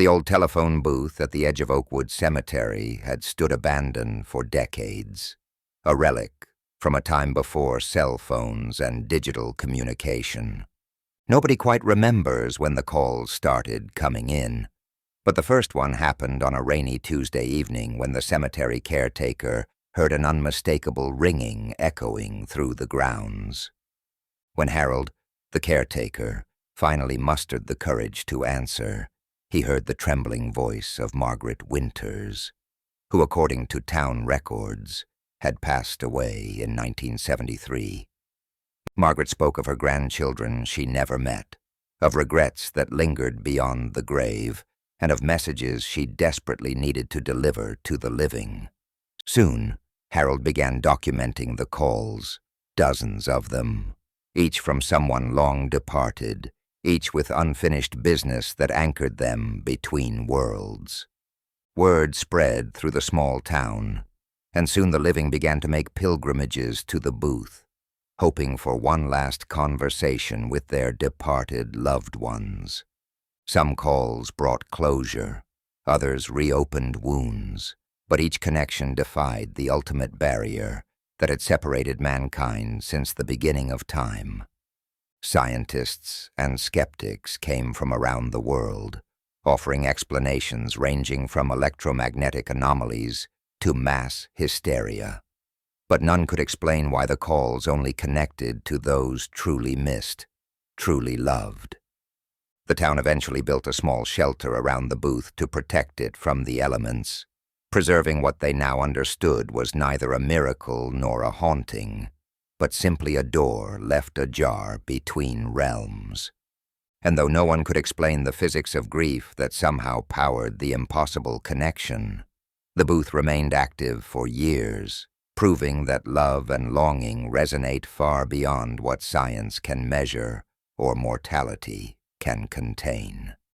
The old telephone booth at the edge of Oakwood Cemetery had stood abandoned for decades, a relic from a time before cell phones and digital communication. Nobody quite remembers when the calls started coming in, but the first one happened on a rainy Tuesday evening when the cemetery caretaker heard an unmistakable ringing echoing through the grounds. When Harold, the caretaker, finally mustered the courage to answer, he heard the trembling voice of Margaret Winters, who, according to town records, had passed away in 1973. Margaret spoke of her grandchildren she never met, of regrets that lingered beyond the grave, and of messages she desperately needed to deliver to the living. Soon, Harold began documenting the calls, dozens of them, each from someone long departed, each with unfinished business that anchored them between worlds. Word spread through the small town, and soon the living began to make pilgrimages to the booth, hoping for one last conversation with their departed loved ones. Some calls brought closure, others reopened wounds, but each connection defied the ultimate barrier that had separated mankind since the beginning of time. Scientists and skeptics came from around the world, offering explanations ranging from electromagnetic anomalies to mass hysteria. But none could explain why the calls only connected to those truly missed, truly loved. The town eventually built a small shelter around the booth to protect it from the elements, preserving what they now understood was neither a miracle nor a haunting, but simply a door left ajar between realms. And though no one could explain the physics of grief that somehow powered the impossible connection, the booth remained active for years, proving that love and longing resonate far beyond what science can measure or mortality can contain.